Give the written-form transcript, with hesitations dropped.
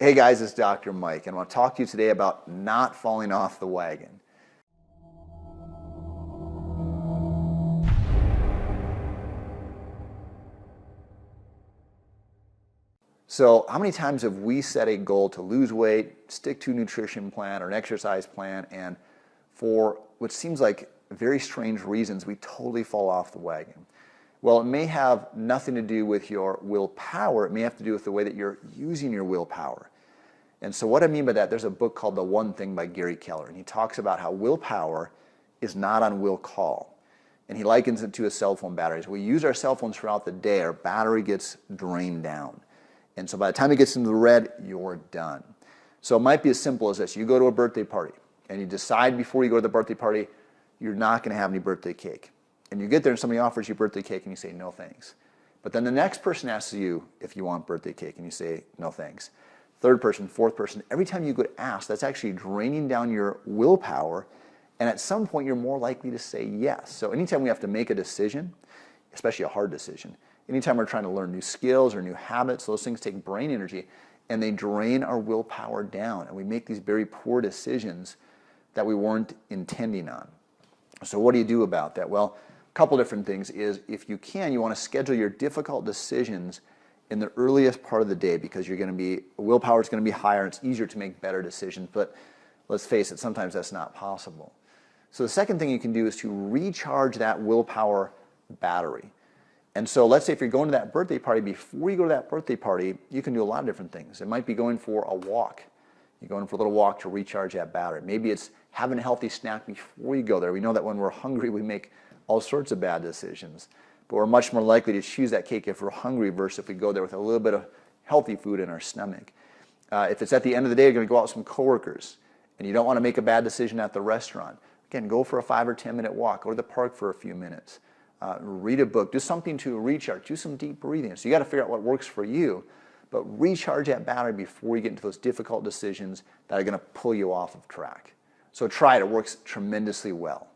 Hey guys, it's Dr. Mike, and I want to talk to you today about not falling off the wagon. So, how many times have we set a goal to lose weight, stick to a nutrition plan or an exercise plan, and for what seems like very strange reasons, we totally fall off the wagon? Well, it may have nothing to do with your willpower. It may have to do with the way that you're using your willpower. And so what I mean by that, there's a book called The One Thing by Gary Keller, and he talks about how willpower is not on will call. And he likens it to a cell phone battery. As we use our cell phones throughout the day, our battery gets drained down. And so by the time it gets into the red, you're done. So it might be as simple as this. You go to a birthday party, and you decide before you go to the birthday party, you're not going to have any birthday cake. And you get there and somebody offers you birthday cake and you say, no thanks. But then the next person asks you if you want birthday cake and you say, no thanks. Third person, fourth person, every time you get asked, that's actually draining down your willpower, and at some point you're more likely to say yes. So anytime we have to make a decision, especially a hard decision, anytime we're trying to learn new skills or new habits, those things take brain energy and they drain our willpower down, and we make these very poor decisions that we weren't intending on. So what do you do about that? Well, a couple different things is, if you can, you want to schedule your difficult decisions in the earliest part of the day, because willpower is going to be higher and it's easier to make better decisions. But let's face it, sometimes that's not possible. So the second thing you can do is to recharge that willpower battery. And so let's say if you're going to that birthday party, before you go to that birthday party, you can do a lot of different things. It might be going for a walk. You're going for a little walk to recharge that battery. Maybe it's having a healthy snack before you go there. We know that when we're hungry, we make all sorts of bad decisions. But we're much more likely to choose that cake if we're hungry versus if we go there with a little bit of healthy food in our stomach. If it's at the end of the day, you're going to go out with some coworkers and you don't want to make a bad decision at the restaurant, again, go for a 5 or 10 minute walk, go to the park for a few minutes, read a book, do something to recharge, do some deep breathing. So you got to figure out what works for you, but recharge that battery before you get into those difficult decisions that are going to pull you off of track. So try it. It works tremendously well.